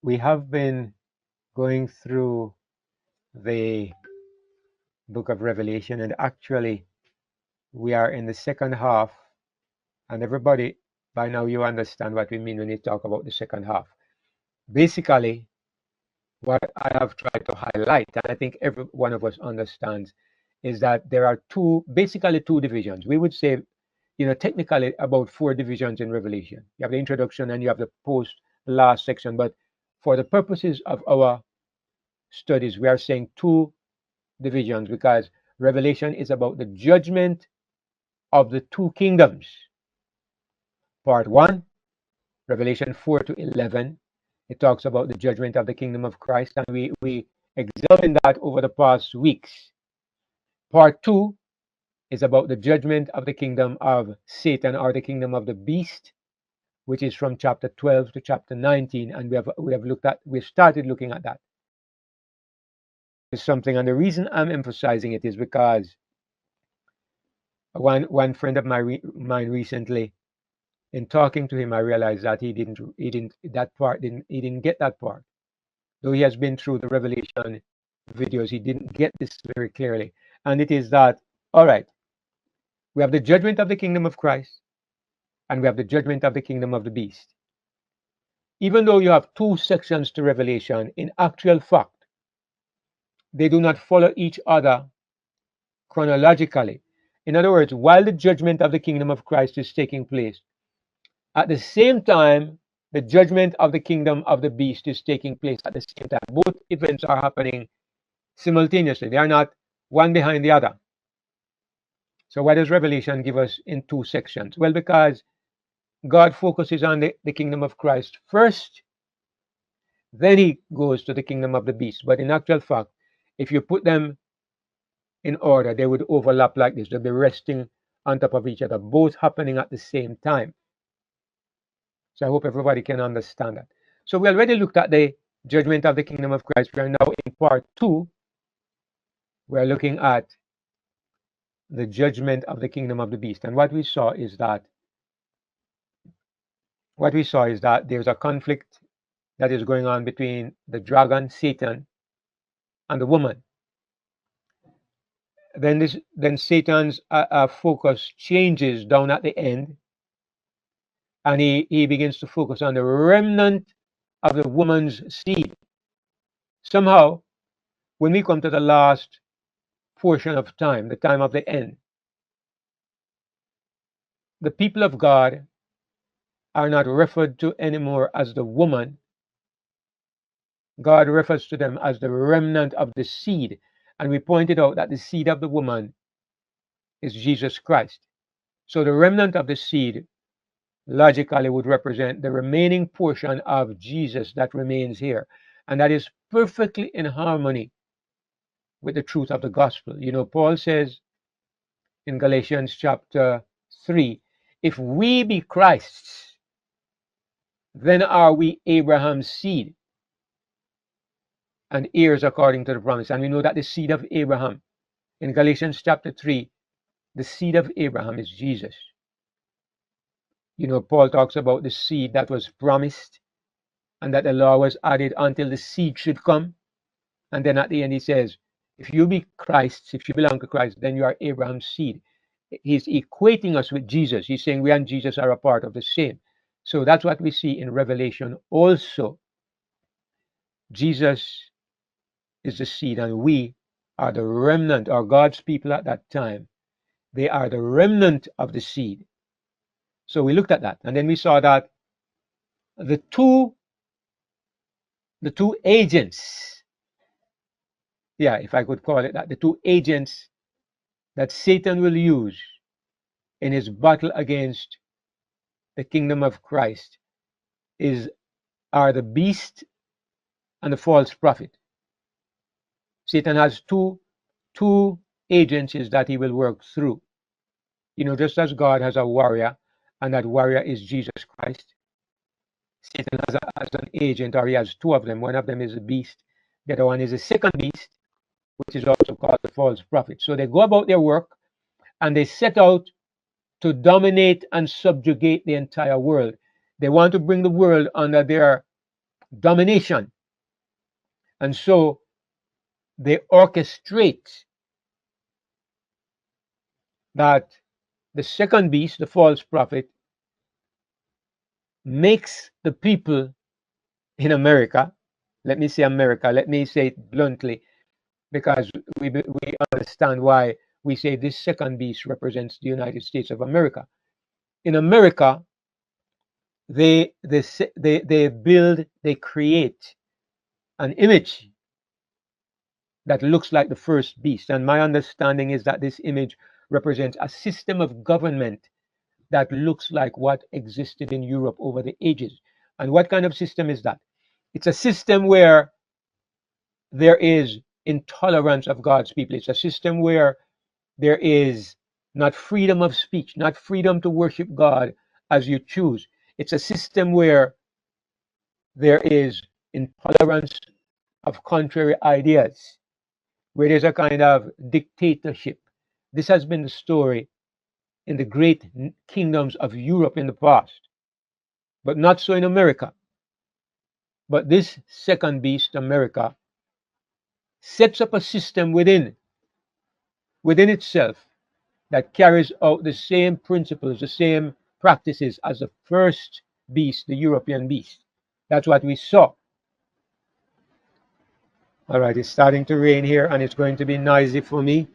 we have been going through the book of Revelation, and actually, we are in the second half. And everybody, by now, you understand what we mean when we talk about the second half. Basically, what I have tried to highlight, and I think every one of us understands, is that there are basically two divisions. We would say, technically about four divisions in Revelation. You have the introduction and you have the post last section, but for the purposes of our studies, we are saying two divisions because Revelation is about the judgment of the two kingdoms. Part 1, Revelation 4 to 11, it talks about the judgment of the kingdom of Christ, and we examined that over the past weeks. Part 2 is about the judgment of the kingdom of Satan, or the kingdom of the beast, which is from chapter 12 to chapter 19, and we've started looking at that. It's something, and the reason I'm emphasizing it is because one friend of mine recently, in talking to him, I realized that he didn't get that part. Though he has been through the Revelation videos, he didn't get this very clearly. And it is that, all right, we have the judgment of the kingdom of Christ, and we have the judgment of the kingdom of the beast. Even though you have two sections to Revelation, in actual fact, they do not follow each other chronologically. In other words, while the judgment of the kingdom of Christ is taking place, at the same time, the judgment of the kingdom of the beast is taking place at the same time. Both events are happening simultaneously. They are not one behind the other. So why does Revelation give us in two sections? Well, because God focuses on the kingdom of Christ first, then he goes to the kingdom of the beast. But in actual fact, if you put them in order, they would overlap like this. They'll be resting on top of each other, both happening at the same time. So I hope everybody can understand that. So we already looked at the judgment of the kingdom of Christ. We are now in part 2. We're looking at the judgment of the kingdom of the beast. And what we saw is that there's a conflict that is going on between the dragon, Satan, and the woman. Then Satan's focus changes down at the end, and he begins to focus on the remnant of the woman's seed. Somehow, when we come to the last portion of time, the time of the end, the people of God are not referred to anymore as the woman. God refers to them as the remnant of the seed. And we pointed out that the seed of the woman is Jesus Christ. So the remnant of the seed logically would represent the remaining portion of Jesus that remains here. And that is perfectly in harmony with the truth of the gospel. Paul says in Galatians chapter 3, if we be Christ's, then are we Abraham's seed and heirs according to the promise. And we know that the seed of Abraham, in Galatians chapter 3, the seed of Abraham is Jesus. Paul talks about the seed that was promised and that the law was added until the seed should come. And then at the end he says, if you be Christ's, if you belong to Christ, then you are Abraham's seed. He's equating us with Jesus. He's saying we and Jesus are a part of the same. So that's what we see in Revelation also. Jesus is the seed, and we are the remnant, or God's people at that time. They are the remnant of the seed. So we looked at that, and then we saw that the two agents, if I could call it that, the two agents that Satan will use in his battle against the kingdom of Christ are the beast and the false prophet. Satan has two agencies that he will work through. Just as God has a warrior, and that warrior is Jesus Christ, Satan has an agent, or he has two of them. One of them is a beast. The other one is a second beast, which is also called the false prophet. So they go about their work, and they set out to dominate and subjugate the entire world. They want to bring the world under their domination. And so they orchestrate that the second beast, the false prophet, makes the people in America, let me say America, let me say it bluntly, because we understand why we say this second beast represents the United States of America. In America, they build, they create an image that looks like the first beast. And my understanding is that this image represents a system of government that looks like what existed in Europe over the ages. And what kind of system is that? It's a system where there is intolerance of God's people. It's a system where there is not freedom of speech, not freedom to worship God as you choose. It's a system where there is intolerance of contrary ideas, where there's a kind of dictatorship. This has been the story in the great kingdoms of Europe in the past, but not so in America. But this second beast, America, sets up a system within itself that carries out the same principles, the same practices as the first beast, the European beast. That's what we saw. All right, it's starting to rain here and it's going to be noisy for me.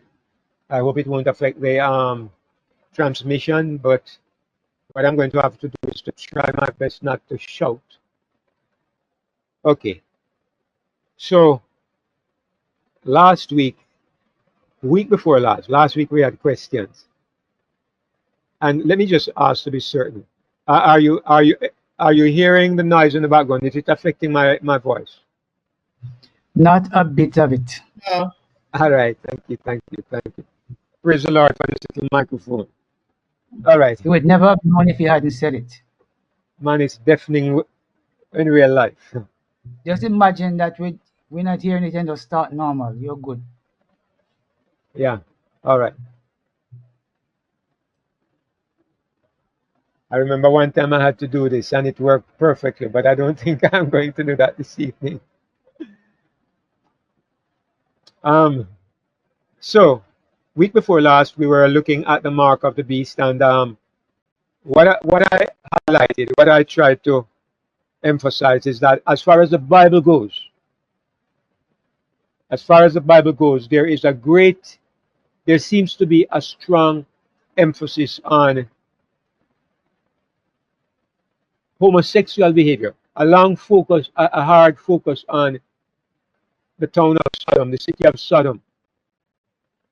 I hope it won't affect the transmission, but what I'm going to have to do is to try my best not to shout. Okay, so last week before last week we had questions. And let me just ask to be certain. Are you hearing the noise in the background? Is it affecting my voice? Not a bit of it. No. All right. Thank you. Praise the Lord for this little microphone. All right. You would never have known if you hadn't said it. Man, it's deafening in real life. Just imagine that we're not hearing it and just start normal. You're good. Yeah. All right. I remember one time I had to do this and it worked perfectly, but I don't think I'm going to do that this evening. So week before last we were looking at the mark of the beast, and what I highlighted, what I tried to emphasize is that as far as the Bible goes, there seems to be a strong emphasis on homosexual behavior, a hard focus on the town of Sodom, the city of Sodom,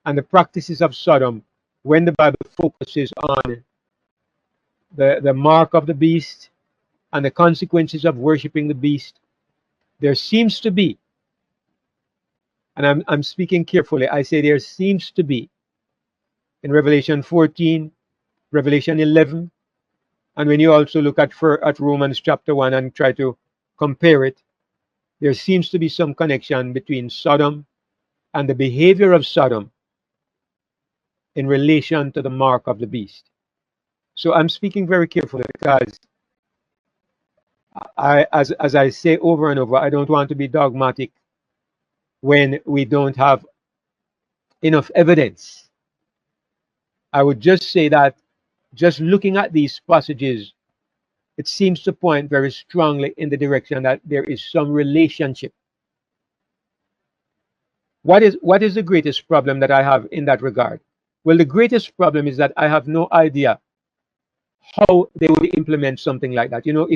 and the practices of Sodom, when the Bible focuses on the mark of the beast and the consequences of worshiping the beast. There seems to be, and I'm speaking carefully, I say there seems to be, in Revelation 14, Revelation 11, and when you also look at Romans chapter 1 and try to compare it, there seems to be some connection between Sodom and the behavior of Sodom in relation to the mark of the beast. So I'm speaking very carefully because as I say over and over, I don't want to be dogmatic when we don't have enough evidence. I would just say that just looking at these passages, it seems to point very strongly in the direction that there is some relationship. What is the greatest problem that I have in that regard? Well, the greatest problem is that I have no idea how they would implement something like that. You know,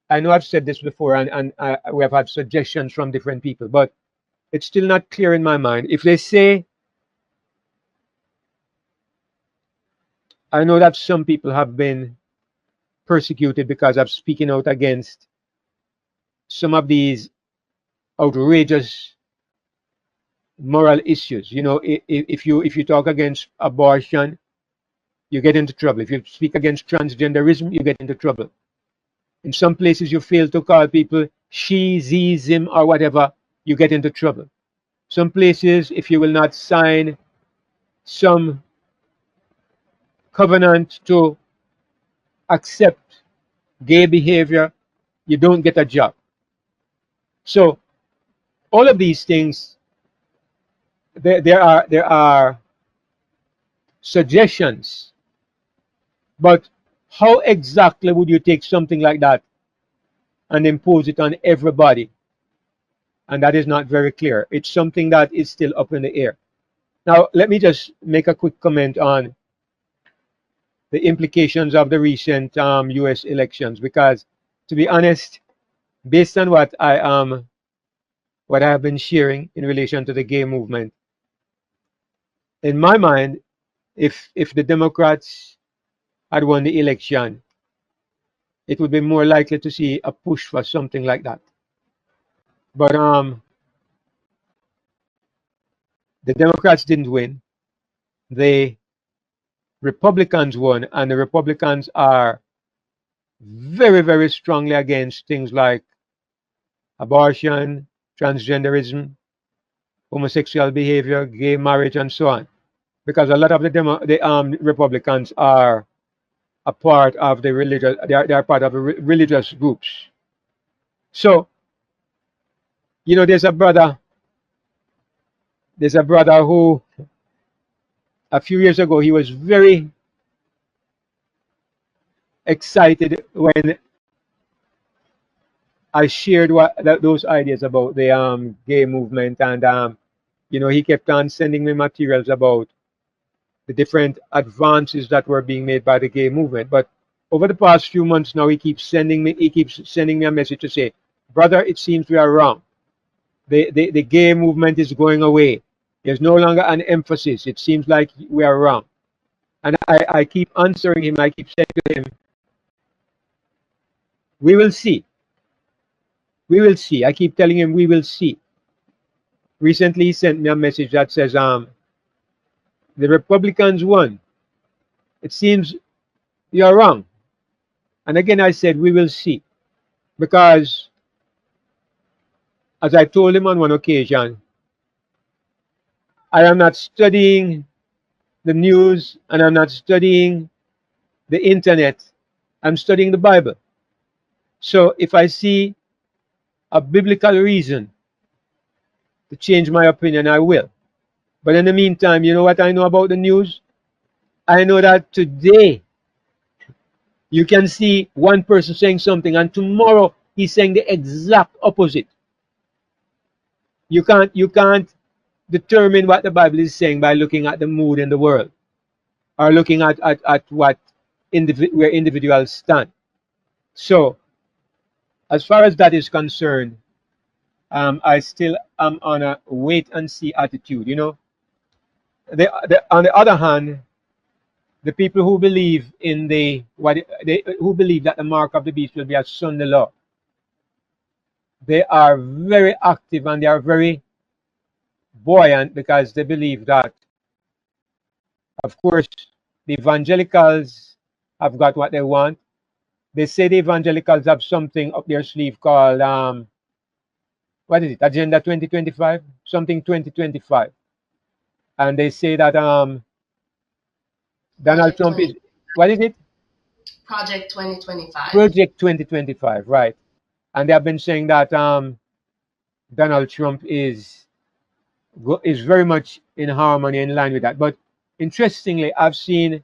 I know I've said this before, and we have had suggestions from different people, but it's still not clear in my mind. If they say, I know that some people have been persecuted because of speaking out against some of these outrageous moral issues. You know, if you talk against abortion, you get into trouble. If you speak against transgenderism, you get into trouble. In some places, you fail to call people she, ze, zim, or whatever, you get into trouble. Some places, if you will not sign some covenant to accept gay behavior, you don't get a job. So all of these things, there are suggestions, but how exactly would you take something like that and impose it on everybody? And that is not very clear. It's something that is still up in the air. Now, let me just make a quick comment on the implications of the recent U.S. elections, because, to be honest, based on what I have been sharing in relation to the gay movement, in my mind, if the Democrats had won the election, it would be more likely to see a push for something like that. But the Democrats didn't win. The Republicans won, and the Republicans are very, very strongly against things like abortion, transgenderism, homosexual behavior, gay marriage, and so on. Because a lot of the Republicans are a part of the religious, they are part of the religious groups. So, there's a brother who, a few years ago, he was very excited when I shared those ideas about the gay movement, and he kept on sending me materials about the different advances that were being made by the gay movement. But over the past few months now, he keeps sending me a message to say, brother, it seems we are wrong. The gay movement is going away. There's no longer an emphasis. It seems like we are wrong. And I keep answering him. I keep saying to him, we will see. We will see. I keep telling him we will see. Recently, he sent me a message that says, the Republicans won. It seems you're wrong. And again, I said, we will see. Because, as I told him on one occasion, I am not studying the news and I'm not studying the internet. I'm studying the Bible. So if I see a biblical reason to change my opinion, I will. But in the meantime, you know what I know about the news? I know that today you can see one person saying something and tomorrow he's saying the exact opposite. You can't determine what the Bible is saying by looking at the mood in the world or looking at what where individuals stand. So as far as that is concerned, I still am on a wait and see attitude. On the other hand, the people who believe in who believe that the mark of the beast will be a Sunday law, they are very active and they are very buoyant because they believe that, of course, the evangelicals have got what they want. They say the evangelicals have something up their sleeve called what is it? Agenda 2025, something 2025, and they say that Donald Trump is, what is it? Project 2025. Project 2025, right? And they have been saying that Donald Trump is very much in harmony, in line with that. But interestingly, I've seen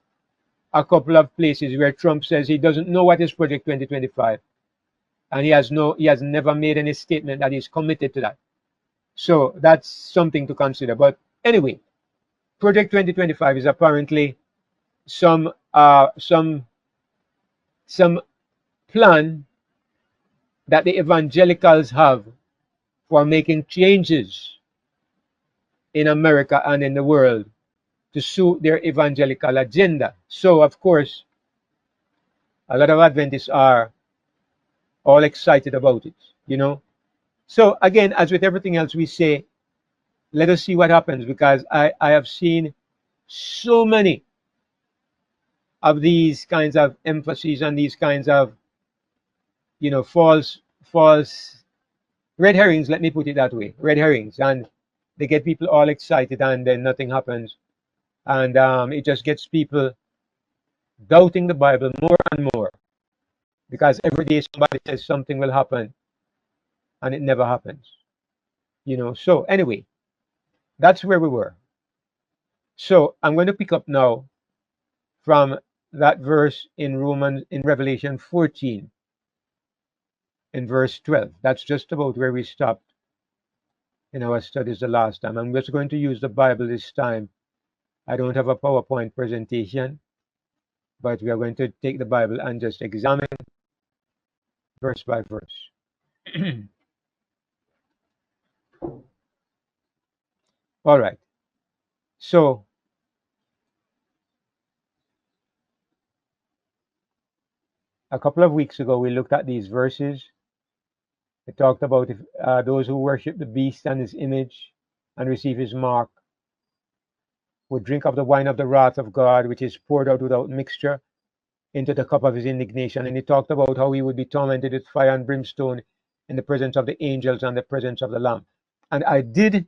a couple of places where Trump says he doesn't know what is Project 2025, and he has never made any statement that he's committed to that. So that's something to consider. But anyway, Project 2025 is apparently some plan that the evangelicals have for making changes in America and in the world to suit their evangelical agenda. So, of course, a lot of Adventists are all excited about it. So, again, as with everything else we say, let us see what happens, because I have seen so many of these kinds of emphases and these kinds of, false red herrings, let me put it that way, red herrings, and they get people all excited and then nothing happens. And it just gets people doubting the Bible more and more, because every day somebody says something will happen, and it never happens. So anyway, that's where we were. So I'm going to pick up now from that verse in Revelation 14, in verse 12. That's just about where we stopped in our studies the last time. I'm just going to use the Bible this time. I don't have a PowerPoint presentation, but we are going to take the Bible and just examine verse by verse. All right. So a couple of weeks ago, we looked at these verses. It talked about those who worship the beast and his image and receive his mark would drink of the wine of the wrath of God, which is poured out without mixture into the cup of his indignation. And he talked about how he would be tormented with fire and brimstone in the presence of the angels and the presence of the Lamb. And I did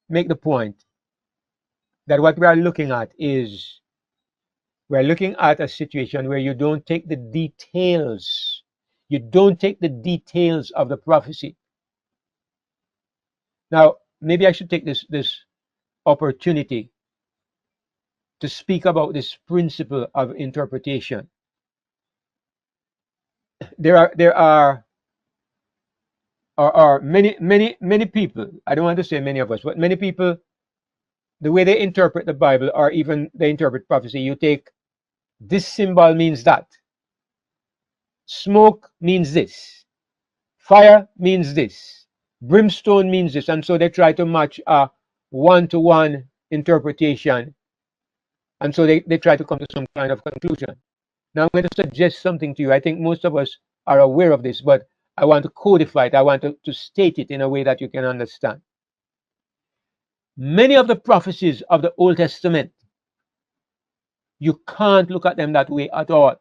make the point that what we are looking at is we're looking at a situation where you don't take the details. You don't take the details of the prophecy. Now, maybe I should take this opportunity to speak about this principle of interpretation. There are many people. I don't want to say many of us, but many people, the way they interpret the Bible, or even they interpret prophecy, you take this symbol means that, smoke means this, fire means this, brimstone means this, and so they try to match a one-to-one interpretation, and so they try to come to some kind of conclusion. Now I'm going to suggest something to you. I think most of us are aware of this, but I want to codify it. I want to state it in a way that you can understand. Many of the prophecies of the Old Testament, you can't look at them that way at all.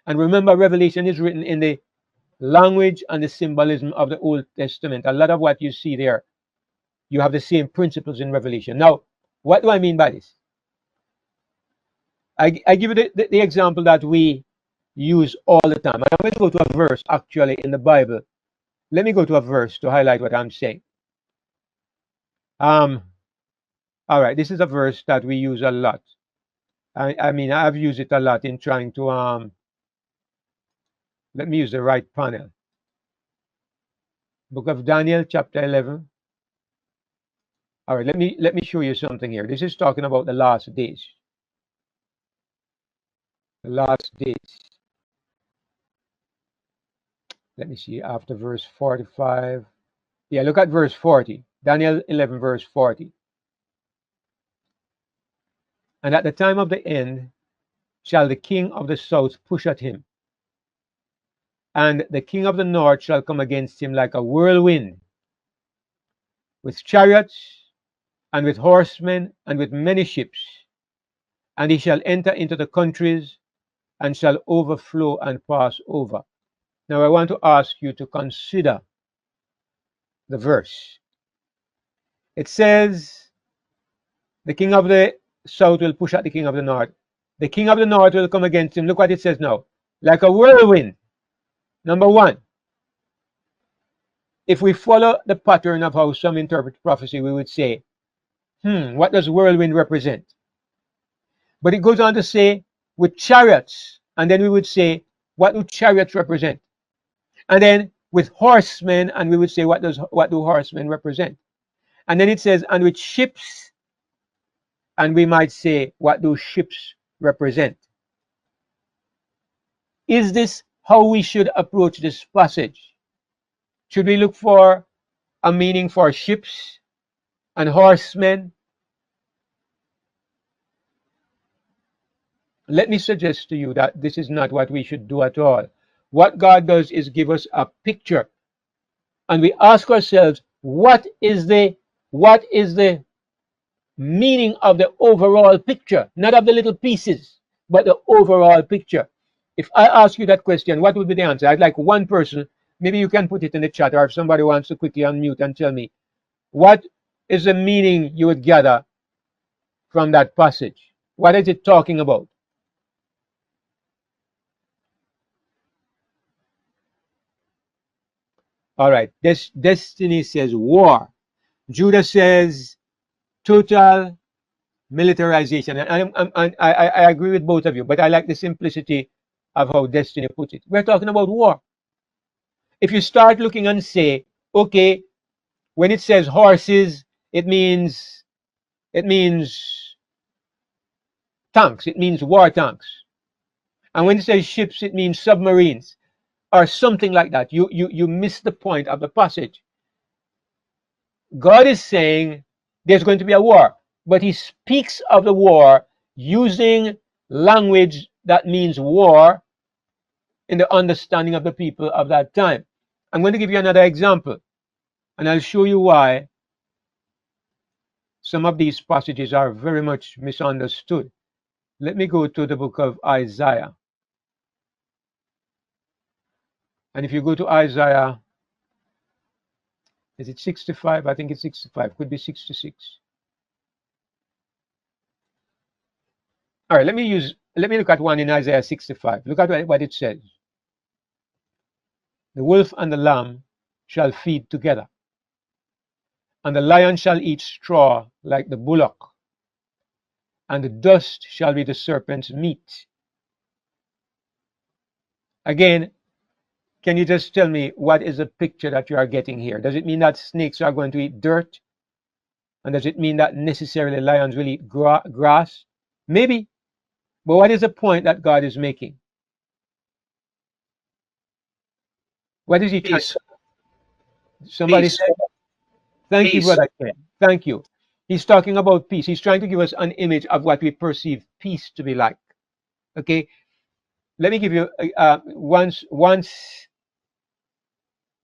And remember, Revelation is written in the language and the symbolism of the Old Testament. A lot of what you see there, you have the same principles in Revelation. Now, what do I mean by this? I give you the example that we use all the time. I'm going to go to a verse actually in the Bible. Let me go to a verse to highlight what I'm saying. All right, this is a verse that we use a lot. I mean, I've used it a lot in trying to let me use the right panel. Book of Daniel, chapter 11. All right, let me show you something here. This is talking about the last days. The last days. Let me see, after verse 45. Yeah, look at verse 40. Daniel 11, verse 40. And at the time of the end shall the king of the south push at him, and the king of the north shall come against him like a whirlwind, with chariots, and with horsemen, and with many ships. And he shall enter into the countries, and shall overflow and pass over. Now I want to ask you to consider the verse. It says, the king of the south will push at the king of the north. The king of the north will come against him. Look what it says now. Like a whirlwind. Number one. If we follow the pattern of how some interpret prophecy, we would say, what does whirlwind represent? But it goes on to say, with chariots. And then we would say, what do chariots represent? And then with horsemen, and we would say, what do horsemen represent? And then it says, and with ships, and we might say, what do ships represent? Is this how we should approach this passage? Should we look for a meaning for ships and horsemen? Let me suggest to you that this is not what we should do at all. What God does is give us a picture, and we ask ourselves, what is the meaning of the overall picture? Not of the little pieces, but the overall picture. If I ask you that question, what would be the answer? I'd like one person, maybe you can put it in the chat, or if somebody wants to quickly unmute and tell me, what is the meaning you would gather from that passage? What is it talking about? All right. This Destiny says war. Judah says total militarization. And I agree with both of you, but I like the simplicity of how Destiny puts it. We're talking about war. If you start looking and say, okay, when it says horses, it means tanks. It means war tanks. And when it says ships, it means submarines or something like that. You miss the point of the passage. God is saying there's going to be a war, but he speaks of the war using language that means war in the understanding of the people of that time. I'm going to give you another example, and I'll show you why some of these passages are very much misunderstood. Let me go to the book of Isaiah. And if you go to Isaiah, is it 65? I think it's 65. Could be 66. All right, let me look at one in Isaiah 65. Look at what it says. The wolf and the lamb shall feed together, and the lion shall eat straw like the bullock, and the dust shall be the serpent's meat. Again, can you just tell me what is the picture that you are getting here? Does it mean that snakes are going to eat dirt? And does it mean that necessarily lions will eat grass? Maybe. But what is the point that God is making? What is he trying to? Somebody said, thank you, brother Ken. Thank you. He's talking about peace. He's trying to give us an image of what we perceive peace to be like. Okay, let me give you once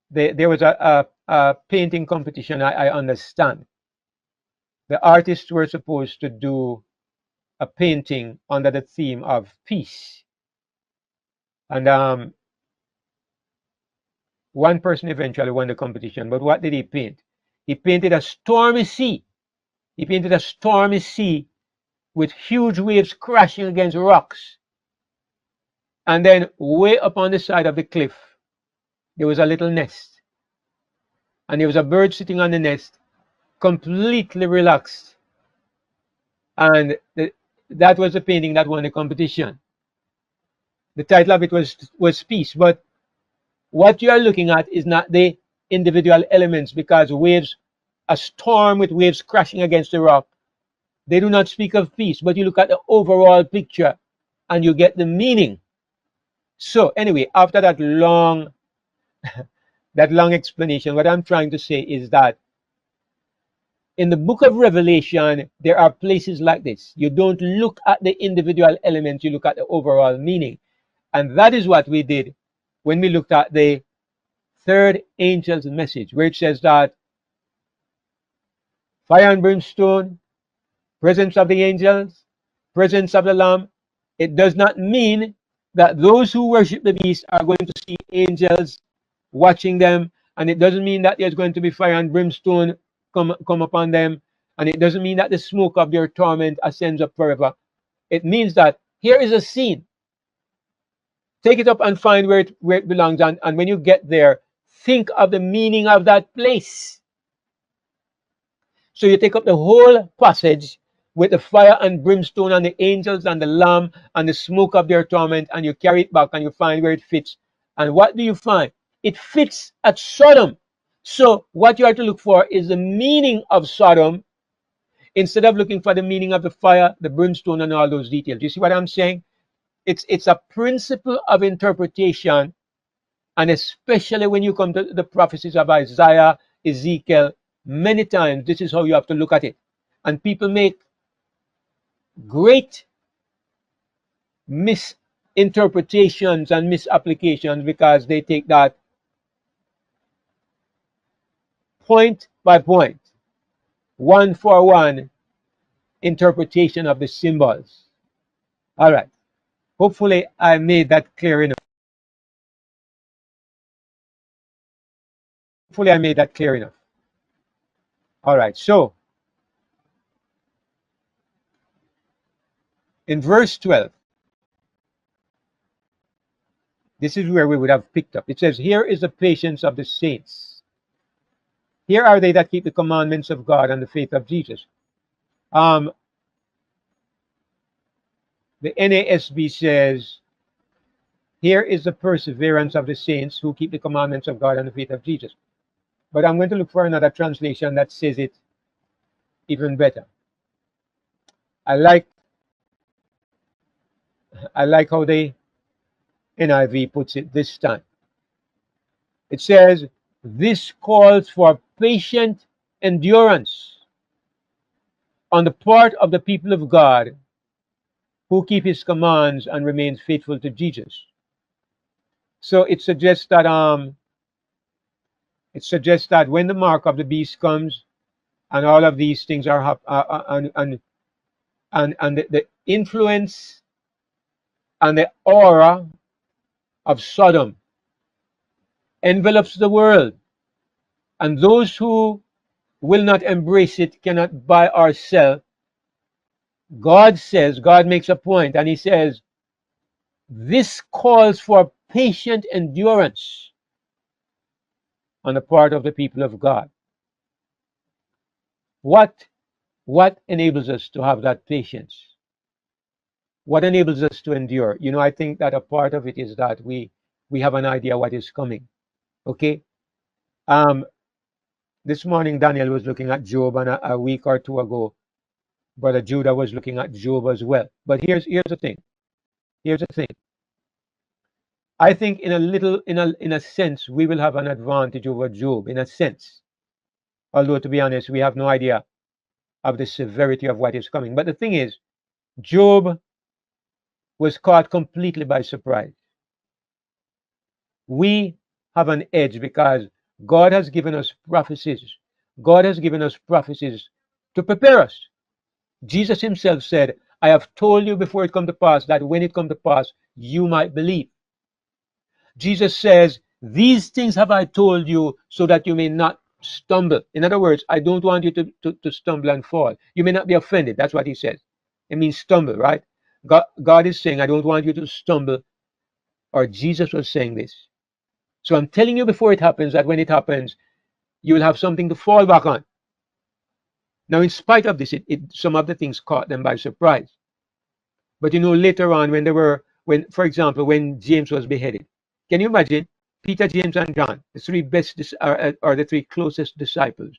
there was a painting competition. I understand the artists were supposed to do a painting under the theme of peace, and one person eventually won the competition. But what did he paint? He painted a stormy sea. He painted a stormy sea with huge waves crashing against rocks. And then way up on the side of the cliff, there was a little nest. And there was a bird sitting on the nest, completely relaxed. And that was the painting that won the competition. The title of it was Peace. But what you are looking at is not the individual elements, because waves, a storm with waves crashing against the rock, they do not speak of peace, but you look at the overall picture and you get the meaning. So anyway, after that long explanation, what I'm trying to say is that in the book of Revelation, there are places like this. You don't look at the individual elements, you look at the overall meaning. And that is what we did when we looked at the third angel's message, where it says that fire and brimstone, presence of the angels, presence of the Lamb. It does not mean that those who worship the beast are going to see angels watching them, and it doesn't mean that there's going to be fire and brimstone come upon them, and it doesn't mean that the smoke of their torment ascends up forever. It means that here is a scene. Take it up and find where it belongs, and when you get there, think of the meaning of that place. So you take up the whole passage with the fire and brimstone and the angels and the Lamb and the smoke of their torment, and you carry it back and you find where it fits. And what do you find? It fits at Sodom. So what you have to look for is the meaning of Sodom instead of looking for the meaning of the fire, the brimstone, and all those details. You see what I'm saying? It's a principle of interpretation, and especially when you come to the prophecies of Isaiah, Ezekiel, many times this is how you have to look at it. And people make great misinterpretations and misapplications because they take that point by point, one for one interpretation of the symbols. All right. Hopefully I made that clear enough. Hopefully I made that clear enough. All right. So in verse 12, This is where we would have picked up. It says, here is the patience of the saints. Here are they that keep the commandments of God and the faith of Jesus. The NASB says, here is the perseverance of the saints who keep the commandments of God and the faith of Jesus. But I'm going to look for another translation that says it even better. I like how the NIV puts it this time. It says, this calls for patient endurance on the part of the people of God who keep his commands and remain faithful to Jesus. So it suggests that when the mark of the beast comes and all of these things are and the influence and the aura of Sodom envelops the world, and those who will not embrace it cannot buy or sell. God makes a point, and he says, this calls for patient endurance on the part of the people of God. What enables us to have that patience? What enables us to endure? I think that a part of it is that we have an idea what is coming. Okay? This morning Daniel was looking at Job, and a week or two ago Brother Judah was looking at Job as well. But here's the thing. I think in a sense we will have an advantage over Job, in a sense. Although, to be honest, we have no idea of the severity of what is coming. But the thing is, Job was caught completely by surprise. We have an edge because God has given us prophecies. God has given us prophecies to prepare us. Jesus himself said, I have told you before it come to pass, that when it come to pass, you might believe. Jesus says, these things have I told you so that you may not stumble. In other words, I don't want you to stumble and fall. You may not be offended. That's what he says. It means stumble, right? God is saying, I don't want you to stumble. Or Jesus was saying this. So I'm telling you before it happens, that when it happens, you will have something to fall back on. Now, in spite of this, some of the things caught them by surprise. But later on, for example, when James was beheaded, can you imagine? Peter, James, and John, the three best are the three closest disciples.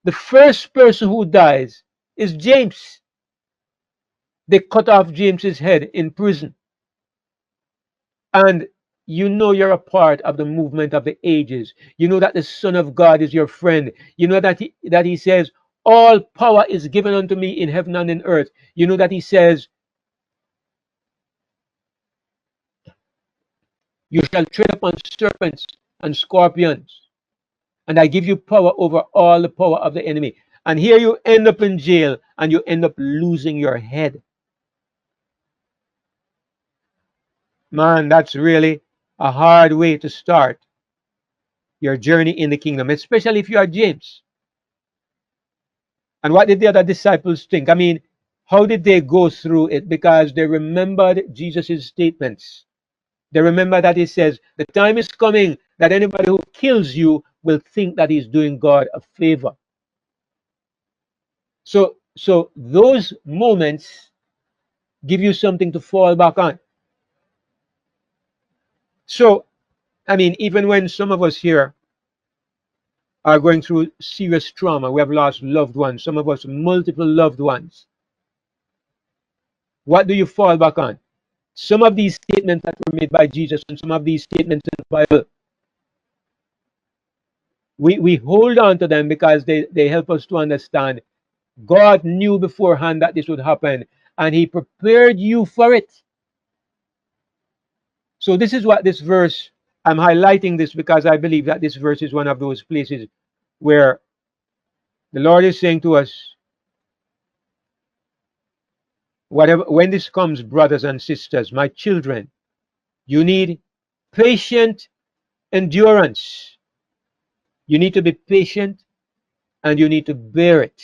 The first person who dies is James. They cut off James's head in prison. And you're a part of the movement of the ages. You know that the Son of God is your friend. You know that he says, all power is given unto me in heaven and in earth. You know that he says, you shall tread upon serpents and scorpions, and I give you power over all the power of the enemy. And here you end up in jail, and you end up losing your head. Man, that's really a hard way to start your journey in the kingdom, especially if you are James. And what did the other disciples think? I mean, how did they go through it? Because they remembered Jesus' statements. They remember that he says, the time is coming that anybody who kills you will think that he's doing God a favor. So those moments give you something to fall back on. So, I mean, even when some of us here are going through serious trauma, we have lost loved ones, some of us multiple loved ones, what do you fall back on? Some of these statements that were made by Jesus and some of these statements in the Bible, we hold on to them because they help us to understand God knew beforehand that this would happen, and he prepared you for it. So this is what this verse, I'm highlighting this because I believe that this verse is one of those places where the Lord is saying to us, when this comes, brothers and sisters, my children, you need patient endurance. You need to be patient and you need to bear it.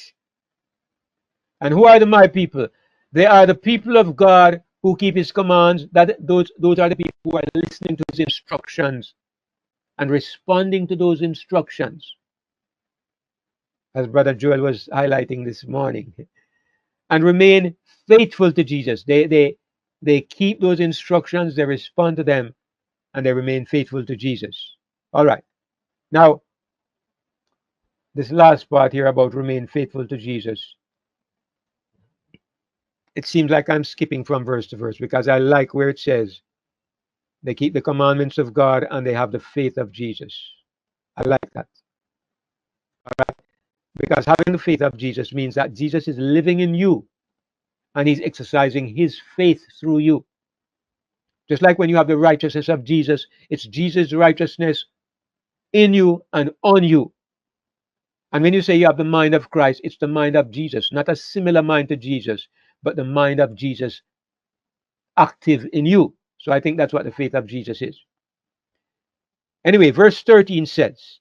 And who are my people? They are the people of God who keep his commands, those are the people who are listening to his instructions and responding to those instructions, as Brother Joel was highlighting this morning, and remain faithful to Jesus. They keep those instructions, they respond to them, and they remain faithful to Jesus. All right. Now, this last part here about remain faithful to Jesus, it seems like I'm skipping from verse to verse because I like where it says they keep the commandments of God and they have the faith of Jesus. I like that. All right. Because having the faith of Jesus means that Jesus is living in you and he's exercising his faith through you. Just like when you have the righteousness of Jesus, it's Jesus' righteousness in you and on you. And when you say you have the mind of Christ, it's the mind of Jesus, not a similar mind to Jesus, but the mind of Jesus active in you. So I think that's what the faith of Jesus is. Anyway, verse 13 says,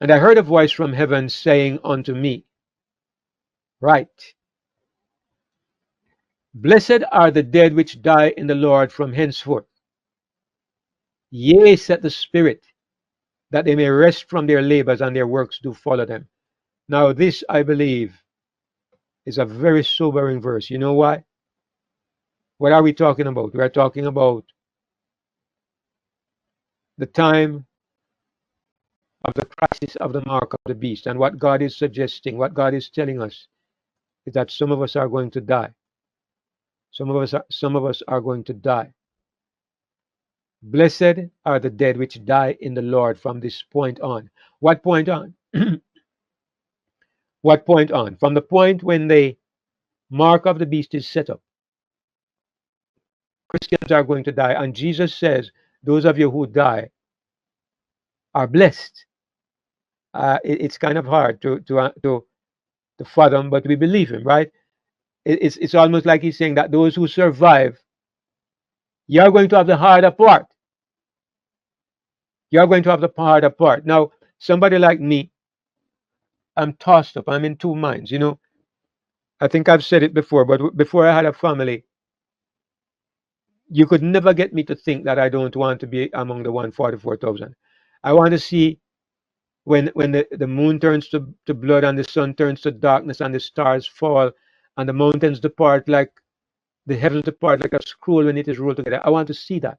"And I heard a voice from heaven saying unto me, Write, Blessed are the dead which die in the Lord from henceforth. Yea, said the Spirit, that they may rest from their labors and their works do follow them." Now this, I believe, is a very sobering verse. You know why? What are we talking about? We are talking about the time of the crisis of the mark of the beast. And what God is suggesting, what God is telling us, is that some of us are going to die. Some of us are going to die. Blessed are the dead which die in the Lord from this point on. What point on? What point on? From the point when the mark of the beast is set up. Christians are going to die. And Jesus says, those of you who die are blessed. It's kind of hard to fathom, but we believe him, right? It's almost like he's saying that those who survive, you're going to have the harder part. You're going to have the harder part. Now, somebody like me, I'm tossed up. I'm in two minds. You know, I think I've said it before, but before I had a family, you could never get me to think that I don't want to be among the 144,000. I want to see when the moon turns to blood and the sun turns to darkness and the stars fall and the mountains depart like the heavens depart like a scroll when it is rolled together. I want to see that.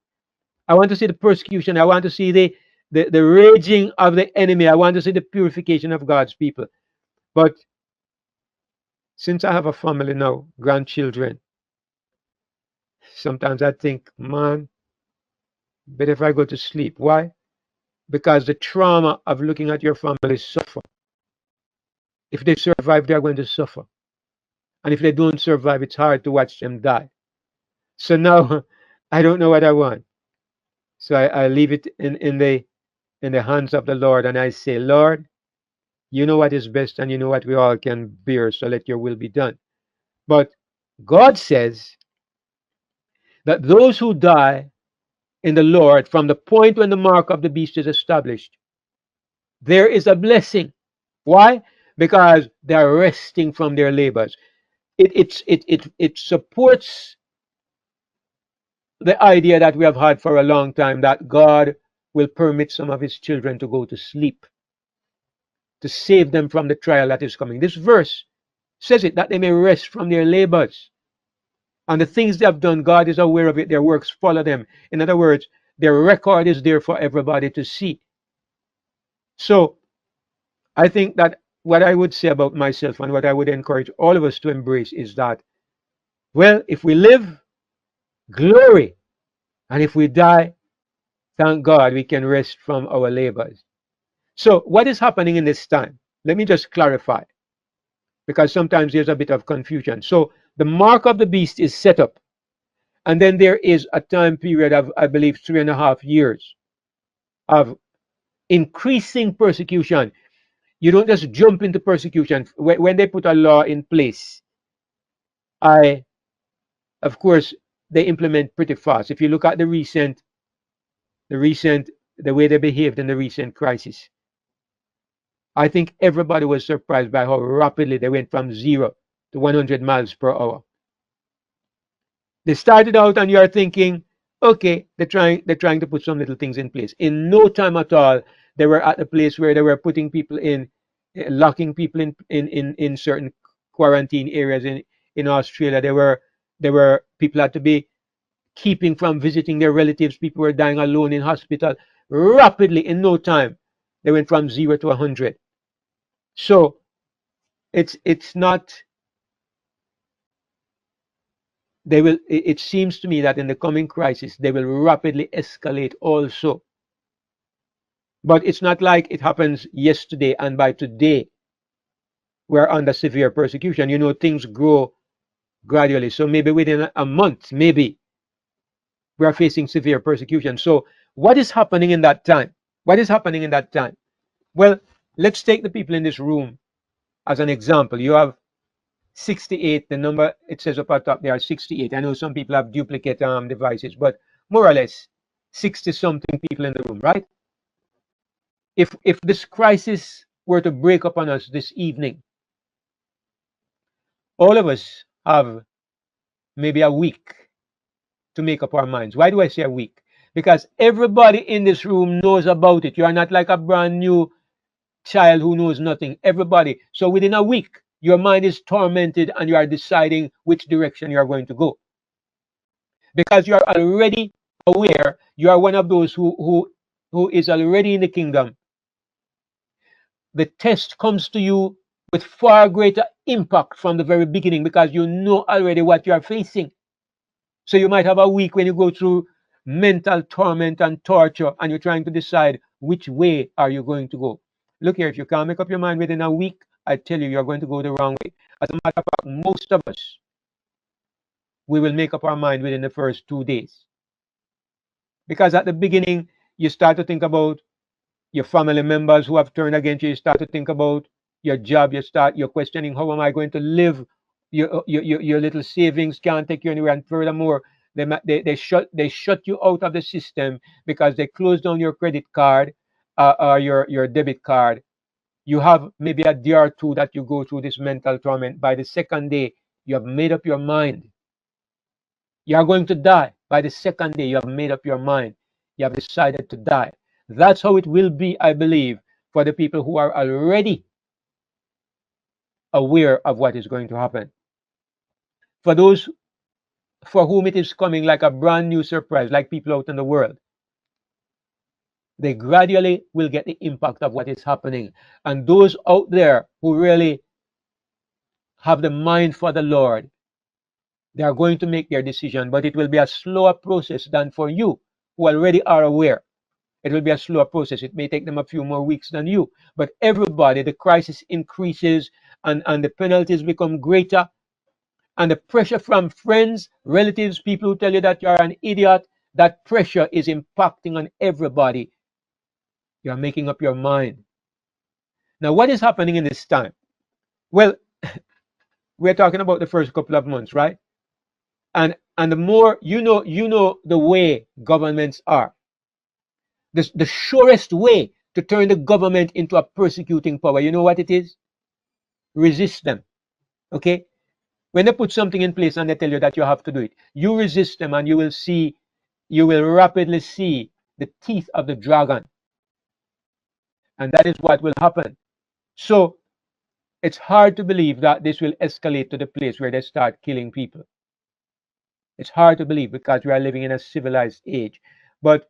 I want to see the persecution. I want to see the raging of the enemy. I want to see the purification of God's people. But since I have a family now, grandchildren, sometimes I think, man, better if I go to sleep. Why? Because the trauma of looking at your family suffer. If they survive, they're going to suffer. And if they don't survive, it's hard to watch them die. So now I don't know what I want. So I leave it in the hands of the Lord and I say, Lord, you know what is best and you know what we all can bear, so let your will be done. But God says that those who die in the Lord, from the point when the mark of the beast is established, there is a blessing. Why? Because they're resting from their labors. It supports the idea that we have had for a long time that God will permit some of his children to go to sleep to save them from the trial that is coming. This verse says it, that they may rest from their labors. And the things they have done, God is aware of it. Their works follow them. In other words, their record is there for everybody to see. So I think that what I would say about myself and what I would encourage all of us to embrace is that, well, if we live, glory. And if we die, thank God we can rest from our labors. So what is happening in this time? Let me just clarify, because sometimes there's a bit of confusion. So the mark of the beast is set up. And then there is a time period of, I believe, 3.5 years of increasing persecution. You don't just jump into persecution. When they put a law in place, of course, they implement pretty fast. If you look at the way they behaved in the recent crisis, I think everybody was surprised by how rapidly they went from 0 to 100 miles per hour. They started out and you are thinking, okay, they're trying to put some little things in place. In no time at all, they were at a place where they were putting people in, locking people in certain quarantine areas in Australia. There were people had to be keeping from visiting their relatives. People were dying alone in hospital rapidly in no time. They went from 0 to 100. So it's not. They will. It seems to me that in the coming crisis, they will rapidly escalate also. But it's not like it happens yesterday and by today we're under severe persecution. Things grow gradually. So maybe within a month, maybe we are facing severe persecution. So what is happening in that time? What is happening in that time? Well, let's take the people in this room as an example. You have 68, the number it says up at top there are 68. I know some people have duplicate devices, but more or less 60 something people in the room, right? If this crisis were to break upon us this evening, all of us have maybe a week to make up our minds. Why do I say a week? Because everybody in this room knows about it. You are not like a brand new child who knows nothing. Everybody. So within a week, your mind is tormented and you are deciding which direction you are going to go. Because you are already aware, you are one of those who is already in the kingdom. The test comes to you with far greater impact from the very beginning because you know already what you are facing. So you might have a week when you go through mental torment and torture and you're trying to decide which way are you going to go. Look here, if you can't make up your mind within a week, I tell you, you're going to go the wrong way. As a matter of fact, most of us, we will make up our mind within the first 2 days. Because at the beginning, you start to think about your family members who have turned against you. You start to think about your job. You're questioning, how am I going to live? Your little savings can't take you anywhere. And furthermore, they shut you out of the system because they close down your credit card or your debit card. You have maybe a day or two that you go through this mental torment. By the second day, you have made up your mind. You are going to die. By the second day, you have made up your mind. You have decided to die. That's how it will be, I believe, for the people who are already aware of what is going to happen. For those for whom it is coming like a brand new surprise, like people out in the world, they gradually will get the impact of what is happening. And those out there who really have the mind for the Lord, they are going to make their decision, but it will be a slower process than for you who already are aware. It will be a slower process. It may take them a few more weeks than you. But everybody, the crisis increases and the penalties become greater. And the pressure from friends, relatives, people who tell you that you're an idiot, that pressure is impacting on everybody. You're making up your mind. Now, what is happening in this time? Well, we're talking about the first couple of months, right? And the more you know the way governments are. The surest way to turn the government into a persecuting power, you know what it is? Resist them. Okay? When they put something in place and they tell you that you have to do it, you resist them and you will rapidly see the teeth of the dragon. And that is what will happen. So it's hard to believe that this will escalate to the place where they start killing people. It's hard to believe because we are living in a civilized age. But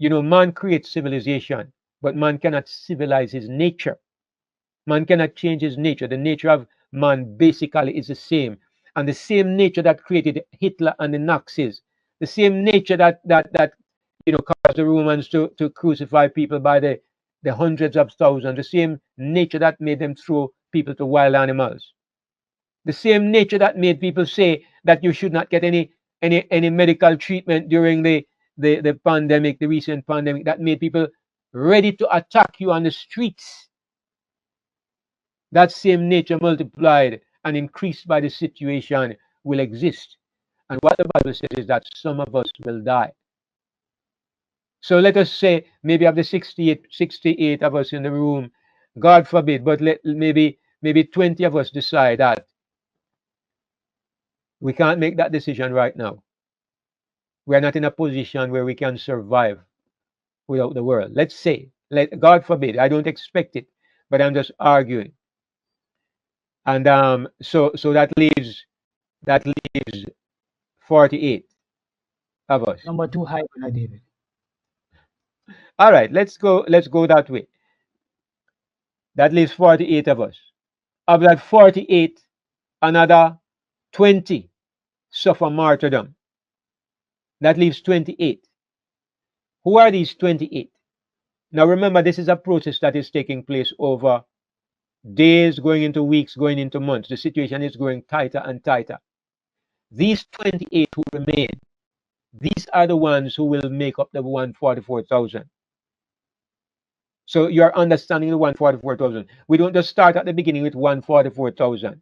man creates civilization, but man cannot civilize his nature. Man cannot change his nature. The nature of man basically is the same. And the same nature that created Hitler and the Nazis, the same nature that caused the Romans to crucify people by the hundreds of thousands, the same nature that made them throw people to wild animals, the same nature that made people say that you should not get any medical treatment during the pandemic, the recent pandemic, that made people ready to attack you on the streets. That same nature multiplied and increased by the situation will exist. And what the Bible says is that some of us will die. So let us say maybe of the 68 of us in the room, God forbid, but maybe 20 of us decide that We can't make that decision right now. We are not in a position where we can survive without the world. Let's say, God forbid, I don't expect it, but I'm just arguing. And so that leaves 48 of us. Number two high, Brother David. All right, let's go that way. That leaves 48 of us. Of that 48, another 20 suffer martyrdom. That leaves 28. Who are these 28? Now remember, this is a process that is taking place over days, going into weeks, going into months. The situation is growing tighter and tighter. These 28 who remain, these are the ones who will make up the 144,000. So you're understanding the 144,000. We don't just start at the beginning with 144,000.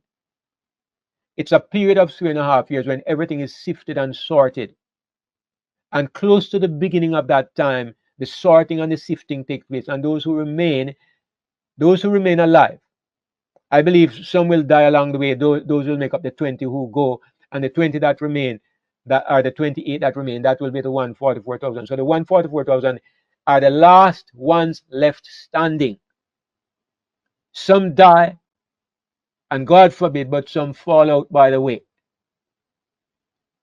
It's a period of 3.5 years when everything is sifted and sorted. And close to the beginning of that time, the sorting and the sifting take place. And those who remain alive, I believe some will die along the way. Those will make up the 20 who go, and the 20 that remain, that are the 28 that remain, that will be the 144,000. So the 144,000 are the last ones left standing. Some die, and God forbid, but some fall out by the way.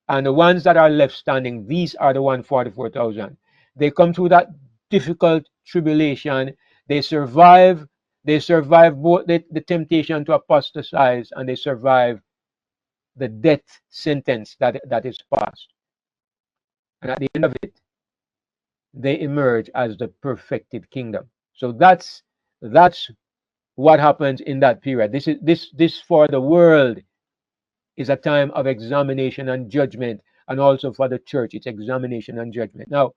And the ones that are left standing, these are the 144,000. They come through that difficult tribulation. They survive. They survive both the temptation to apostatize, and they survive the death sentence that is passed. And at the end of it, they emerge as the perfected kingdom. So that's what happens in that period. This for the world is a time of examination and judgment, and also for the church, it's examination and judgment. Now,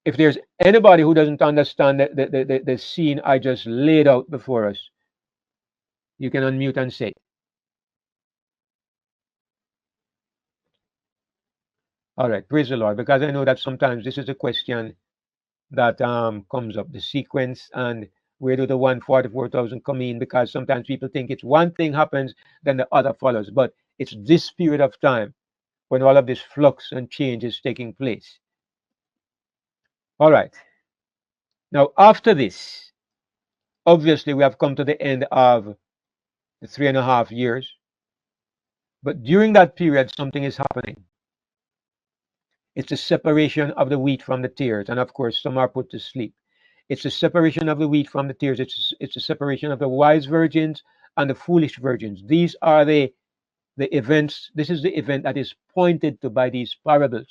if there's anybody who doesn't understand the scene I just laid out before us, you can unmute and say. All right, praise the Lord, because I know that sometimes this is a question that comes up, the sequence, and where do the 144,000 come in, because sometimes people think it's one thing happens, then the other follows, but it's this period of time when all of this flux and change is taking place. All right. Now, after this, obviously, we have come to the end of the 3.5 years. But during that period, something is happening. It's the separation of the wheat from the tares. And of course, some are put to sleep. It's the separation of the wheat from the tares. It's the separation of the wise virgins and the foolish virgins. These are the events. This is the event that is pointed to by these parables.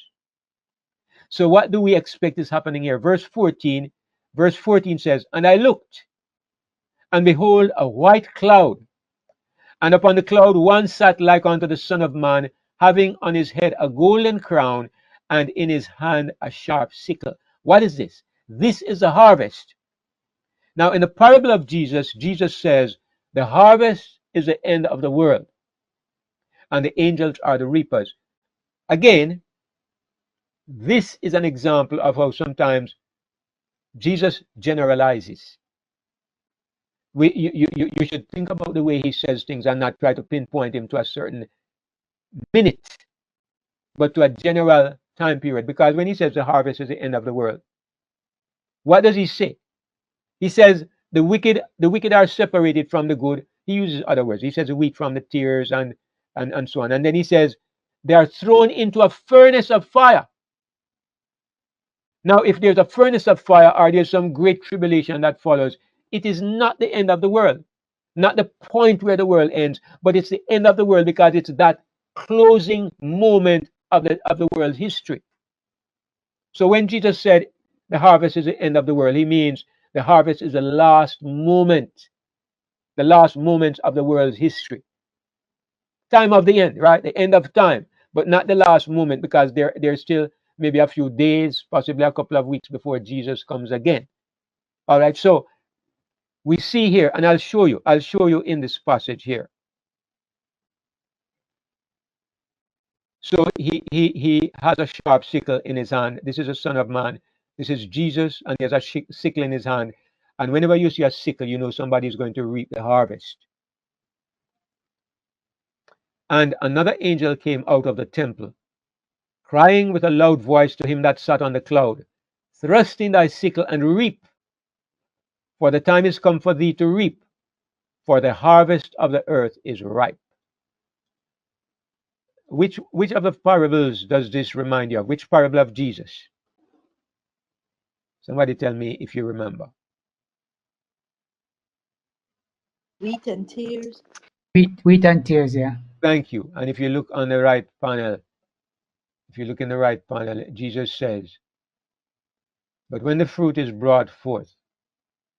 So what do we expect is happening here? Verse 14 says, "And I looked, and behold, a white cloud, and upon the cloud one sat like unto the Son of Man, having on his head a golden crown, and in his hand a sharp sickle." What is this? This is the harvest. Now, in the parable of Jesus, Jesus says, the harvest is the end of the world, and the angels are the reapers. Again, this is an example of how sometimes Jesus generalizes. You should think about the way he says things and not try to pinpoint him to a certain minute, but to a general time period. Because when he says the harvest is the end of the world, what does he say? He says the wicked are separated from the good. He uses other words. He says the wheat from the tares and so on. And then he says they are thrown into a furnace of fire. Now, if there's a furnace of fire or there's some great tribulation that follows, it is not the end of the world, not the point where the world ends, but it's the end of the world because it's that closing moment of the world's history. So when Jesus said the harvest is the end of the world, he means the harvest is the last moment, the last moments of the world's history. Time of the end, right? The end of time, but not the last moment, because there's still maybe a few days, possibly a couple of weeks before Jesus comes again. All right, so we see here, and I'll show you in this passage here. So he has a sharp sickle in his hand. This is a Son of Man. This is Jesus, and he has a sickle in his hand. And whenever you see a sickle, you know somebody is going to reap the harvest. And another angel came out of the temple, crying with a loud voice to him that sat on the cloud, thrust in thy sickle and reap, for the time is come for thee to reap, for the harvest of the earth is ripe. Which of the parables does this remind you of? Which parable of Jesus? Somebody tell me if you remember. Wheat and tears. Wheat and tears, yeah. Thank you. And if you look on the right panel, if you look in the right panel, Jesus says, but when the fruit is brought forth,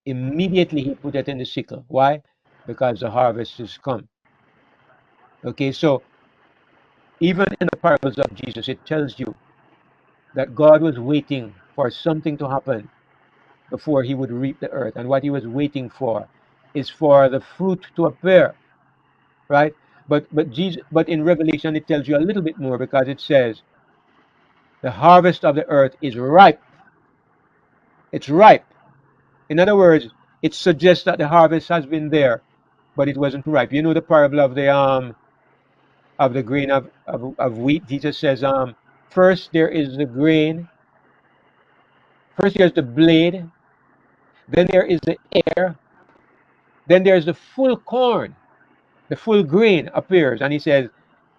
immediately he put it in the sickle. Why? Because the harvest is come. Okay, so even in the parables of Jesus, it tells you that God was waiting for something to happen before he would reap the earth. And what he was waiting for is for the fruit to appear, right? But in Revelation it tells you a little bit more, because it says the harvest of the earth is ripe. It's ripe. In other words, it suggests that the harvest has been there, but it wasn't ripe. You know the parable of the grain of wheat. Jesus says, first there is the grain, first there's the blade, then there is the ear, then there's the full corn, the full grain appears, and he says,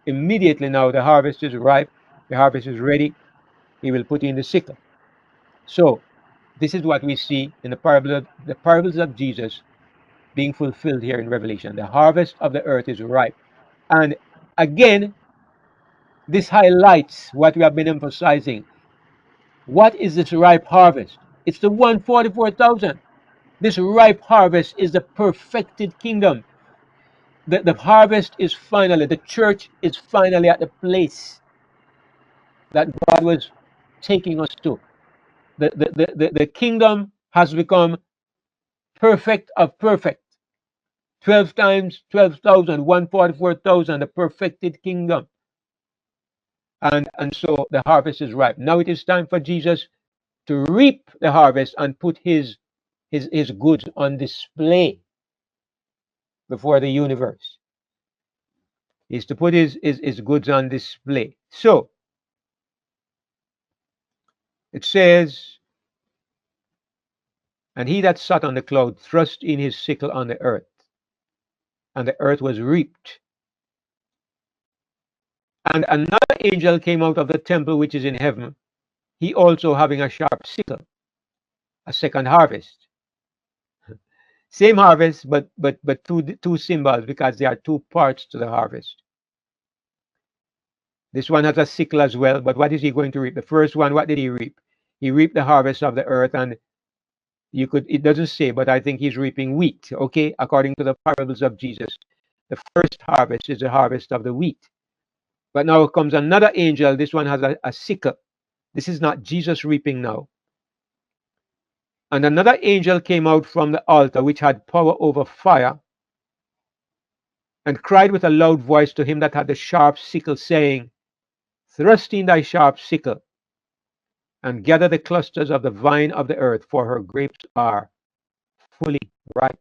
immediately now the harvest is ripe, the harvest is ready, he will put in the sickle. So this is what we see in the parables of Jesus being fulfilled here in Revelation. The harvest of the earth is ripe. And again, this highlights what we have been emphasizing. What is this ripe harvest? It's the 144,000. This ripe harvest is the perfected kingdom. The harvest is finally, the church is finally at the place that God was taking us to. The kingdom has become perfect of perfect. 12 times 12,000, 144,000, the perfected kingdom. And so the harvest is ripe. Now it is time for Jesus to reap the harvest and put his goods on display before the universe. Is to put his goods on display. So it says, and he that sat on the cloud thrust in his sickle on the earth, and the earth was reaped. And another angel came out of the temple which is in heaven, he also having a sharp sickle, a second harvest. Same harvest, but two symbols, because there are two parts to the harvest. This one has a sickle as well, but what is he going to reap? The first one, what did he reap? He reaped the harvest of the earth, and it doesn't say, but I think he's reaping wheat, okay, according to the parables of Jesus. The first harvest is the harvest of the wheat. But now comes another angel. This one has a sickle. This is not Jesus reaping now. And another angel came out from the altar, which had power over fire, and cried with a loud voice to him that had the sharp sickle, saying, thrust in thy sharp sickle, and gather the clusters of the vine of the earth, for her grapes are fully ripe.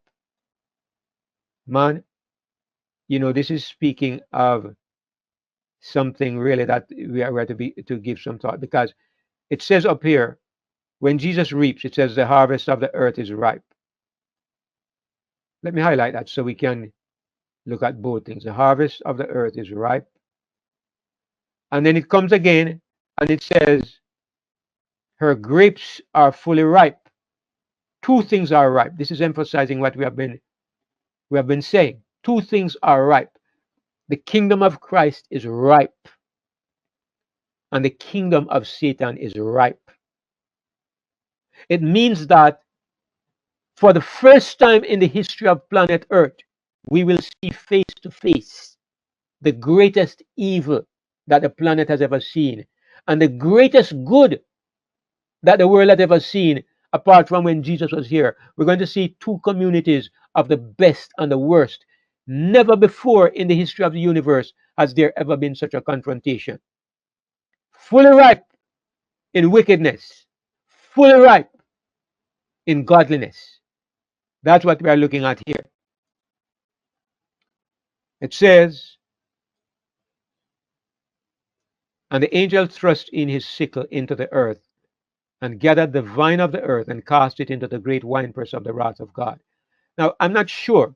Man, this is speaking of something really that we are to give some thought, because it says up here, when Jesus reaps, it says the harvest of the earth is ripe. Let me highlight that so we can look at both things. The harvest of the earth is ripe. And then it comes again and it says her grapes are fully ripe. Two things are ripe. This is emphasizing what we have been saying. Two things are ripe. The kingdom of Christ is ripe, and the kingdom of Satan is ripe. It means that for the first time in the history of planet Earth, we will see face to face the greatest evil that the planet has ever seen, and the greatest good that the world had ever seen, apart from when Jesus was here. We're going to see two communities of the best and the worst. Never before in the history of the universe has there ever been such a confrontation. Fully ripe in wickedness, fully ripe in godliness. That's what we are looking at here. It says, And the angel thrust in his sickle into the earth, and gathered the vine of the earth, and cast it into the great winepress of the wrath of God. Now, I'm not sure.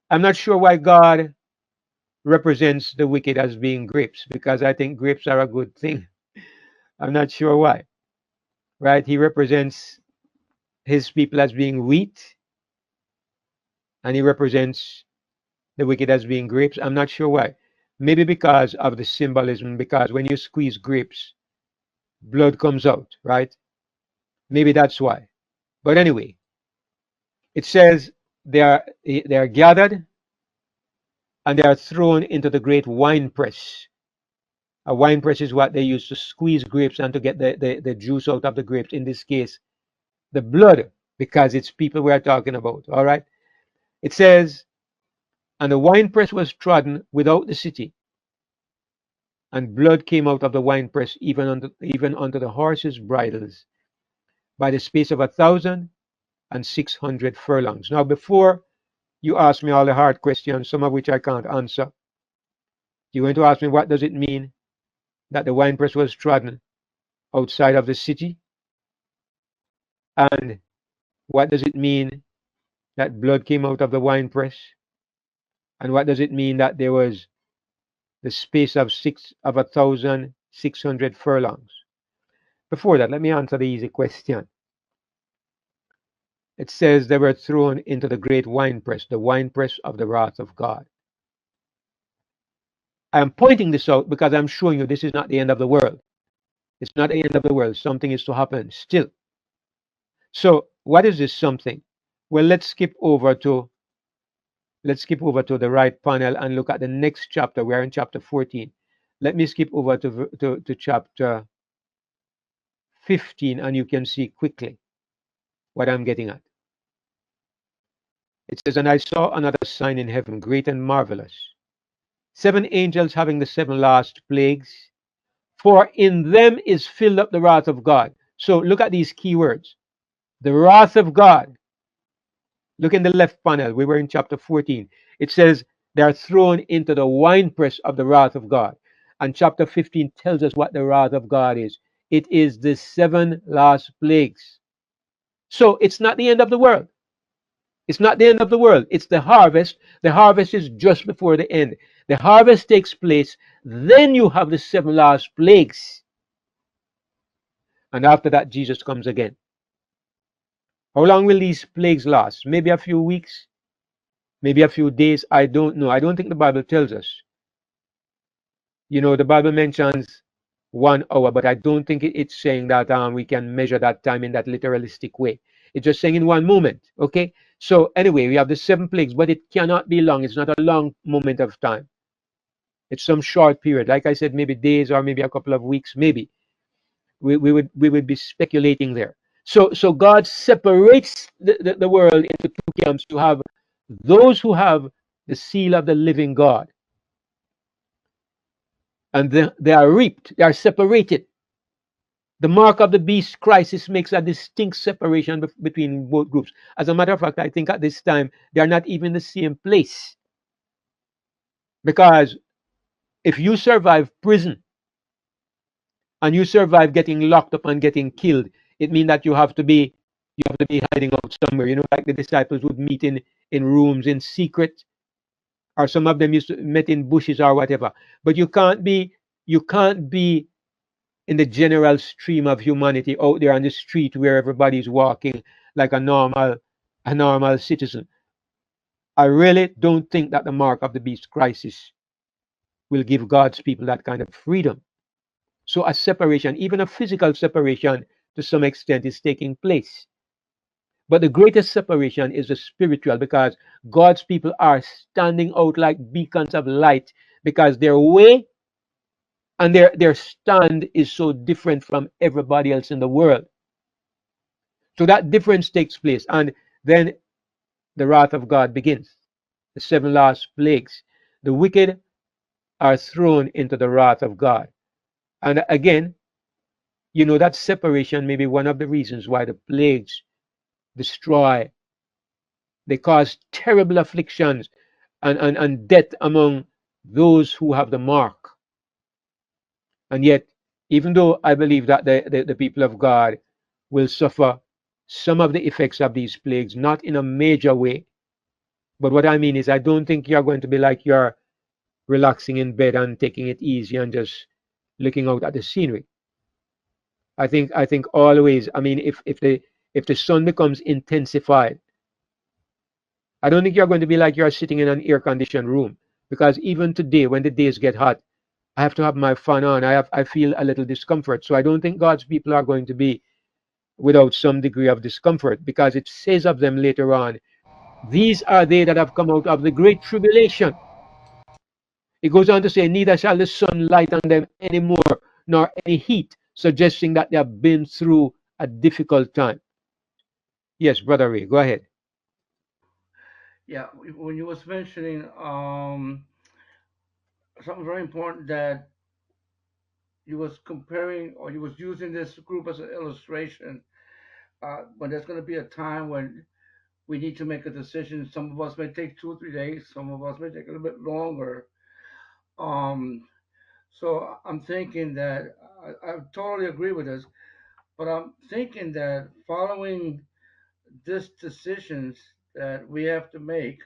I'm not sure why God represents the wicked as being grapes, because I think grapes are a good thing. I'm not sure why. Right? He represents his people as being wheat, and he represents the wicked as being grapes. I'm not sure why. Maybe because of the symbolism, because when you squeeze grapes, blood comes out, right? Maybe that's why. But anyway, it says they are gathered and they are thrown into the great wine press. A wine press is what they use to squeeze grapes and to get the juice out of the grapes. In this case, the blood, because it's people we are talking about. All right. It says, and the winepress was trodden without the city, and blood came out of the winepress even unto the horses' bridles, by the space of 1,600 furlongs. Now, before you ask me all the hard questions, some of which I can't answer, you're going to ask me, what does it mean that the winepress was trodden outside of the city? And what does it mean that blood came out of the winepress? And what does it mean that there was the space of 1,600 furlongs? Before that, let me answer the easy question. It says they were thrown into the great winepress, the winepress of the wrath of God. I am pointing this out because I'm showing you this is not the end of the world. It's not the end of the world. Something is to happen still. So what is this something? Well, let's skip over to the right panel and look at the next chapter. We're in chapter 14. Let me skip over to chapter 15, and you can see quickly what I'm getting at. It says, and I saw another sign in heaven, great and marvelous, 7 angels having the 7 last plagues, for in them is filled up the wrath of God. So look at these key words. The wrath of God. Look in the left panel. We were in chapter 14. It says they are thrown into the winepress of the wrath of God. And chapter 15 tells us what the wrath of God is. It is the 7 last plagues. So it's not the end of the world. It's not the end of the world. It's the harvest. The harvest is just before the end. The harvest takes place. Then you have the 7 last plagues. And after that, Jesus comes again. How long will these plagues last? Maybe a few weeks, maybe a few days. I don't know. I don't think the Bible tells us. You know, the Bible mentions 1 hour, but I don't think it's saying that we can measure that time in that literalistic way. It's just saying in one moment. Okay. So anyway, we have the 7 plagues, but it cannot be long. It's not a long moment of time. It's some short period. Like I said, maybe days or maybe a couple of weeks. Maybe we would be speculating there. So God separates the world into 2 camps. You have those who have the seal of the living God, and they are reaped, they are separated. The mark of the beast crisis makes a distinct separation between both groups. As a matter of fact, I think at this time they are not even in the same place, because if you survive prison and you survive getting locked up and getting killed, it means that you have to be hiding out somewhere. You know, like the disciples would meet in rooms in secret, or some of them used to meet in bushes or whatever. But you can't be in the general stream of humanity out there on the street where everybody's walking like a normal citizen. I really don't think that the mark of the beast crisis will give God's people that kind of freedom. So a separation, even a physical separation to some extent, is taking place. But the greatest separation is the spiritual, because God's people are standing out like beacons of light, because their way and their stand is so different from everybody else in the world. So that difference takes place, and then the wrath of God begins. The 7 last plagues. The wicked are thrown into the wrath of God. And again, you know, that separation may be one of the reasons why the plagues destroy. They cause terrible afflictions and death among those who have the mark. And yet, even though I believe that the people of God will suffer some of the effects of these plagues, not in a major way, but what I mean is I don't think you're going to be like you're relaxing in bed and taking it easy and just looking out at the scenery. I think always, I mean, if the sun becomes intensified, I don't think you're going to be like you're sitting in an air conditioned room. Because even today, when the days get hot, I have to have my fan on. I feel a little discomfort. So I don't think God's people are going to be without some degree of discomfort, because it says of them later on, these are they that have come out of the great tribulation. It goes on to say, neither shall the sun light on them any more, nor any heat, suggesting that they have been through a difficult time. Yes, Brother Ray, go ahead. Yeah, when you was mentioning something very important, that you was comparing, or you was using this group as an illustration, when there's going to be a time when we need to make a decision. Some of us may take 2 or 3 days, some of us may take a little bit longer. Um, so I'm thinking that I totally agree with this, but I'm thinking that following this decisions that we have to make,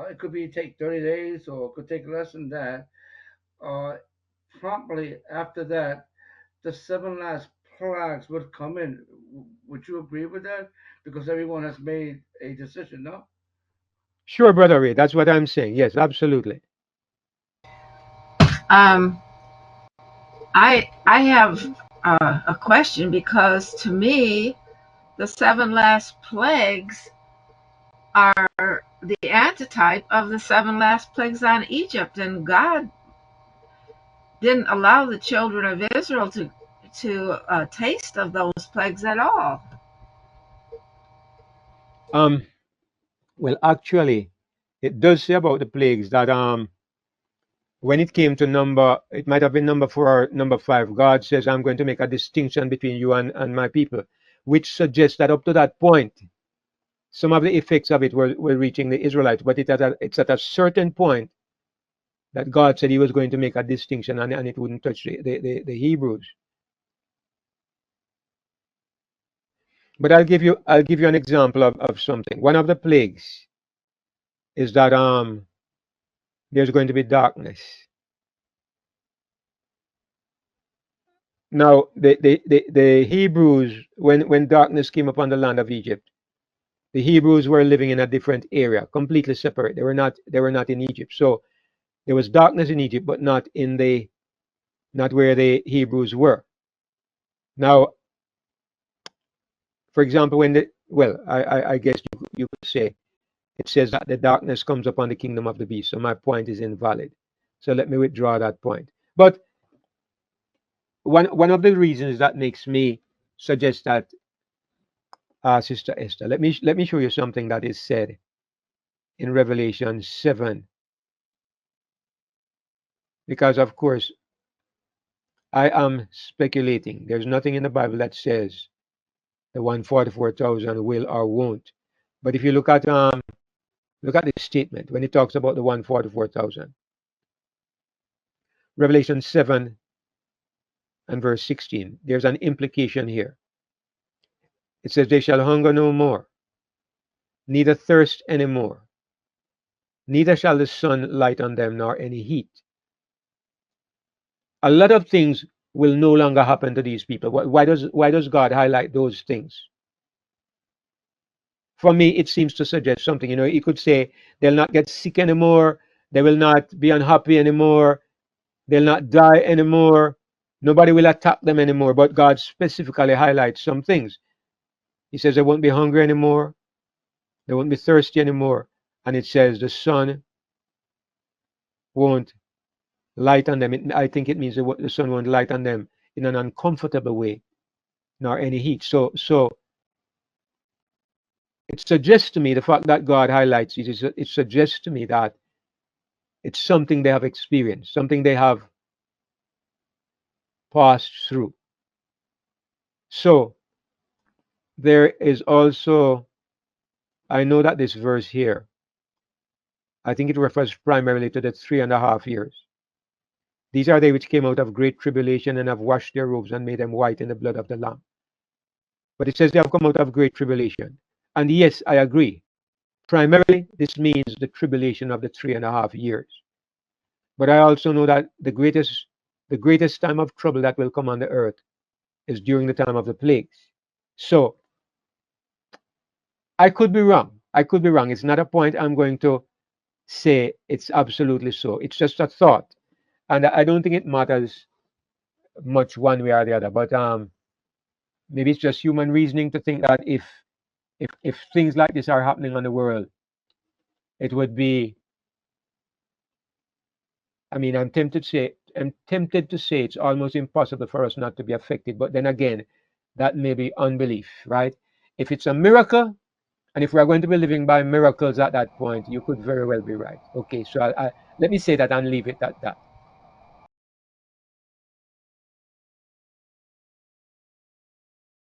it could be take 30 days or it could take less than that. Uh, Promptly after that, the seven last plagues would come in. Would you agree with that? Because everyone has made a decision, no? Sure, Brother Ray, that's what I'm saying. Yes, absolutely. Um, I have a question, because to me, the seven last plagues are the antitype of the seven last plagues on Egypt, and God didn't allow the children of Israel to taste of those plagues at all. Um, well, actually, it does say about the plagues that when it came to number, it might have been number 4 or number 5, God says, I'm going to make a distinction between you and my people, which suggests that up to that point, some of the effects of it were reaching the Israelites, but it's at a certain point that God said he was going to make a distinction, and it wouldn't touch the Hebrews. But I'll give you an example of something. One of the plagues is that there's going to be darkness. Now the Hebrews, when darkness came upon the land of Egypt, the Hebrews were living in a different area, completely separate. They were not in Egypt. So there was darkness in Egypt, but not where the Hebrews were. Now, for example, I guess you could say it says that the darkness comes upon the kingdom of the beast. So my point is invalid. So let me withdraw that point. But one of the reasons that makes me suggest that, Sister Esther, let me show you something that is said in Revelation 7, because of course I am speculating. There's nothing in the Bible that says the 144,000 will or won't. But if you look at the statement when it talks about the 144,000, Revelation 7 and verse 16, there's an implication here. It says, they shall hunger no more, neither thirst any more, neither shall the sun light on them, nor any heat. A lot of things will no longer happen to these people. Why does God highlight those things? For me, it seems to suggest something. You could say they'll not get sick anymore, they will not be unhappy anymore, they'll not die anymore, nobody will attack them anymore. But God specifically highlights some things. He says they won't be hungry anymore, they won't be thirsty anymore, and it says the sun won't light on them. I think it means the sun won't light on them in an uncomfortable way, nor any heat. So it suggests to me, the fact that God highlights it suggests to me that it's something they have experienced, something they have passed through. So there is also, I know that this verse here, I think it refers primarily to the 3.5 years. These are they which came out of great tribulation and have washed their robes and made them white in the blood of the Lamb. But it says they have come out of great tribulation. And yes, I agree. Primarily, this means the tribulation of the 3.5 years. But I also know that the greatest time of trouble that will come on the earth is during the time of the plagues. So I could be wrong. I could be wrong. It's not a point I'm going to say it's absolutely so. It's just a thought. And I don't think it matters much one way or the other. But maybe it's just human reasoning to think that if things like this are happening on the world, it would be, I mean, I'm tempted to say it's almost impossible for us not to be affected. But then again, that may be unbelief, right? If it's a miracle, and if we're going to be living by miracles at that point, you could very well be right. Okay, so let me say that and leave it at that.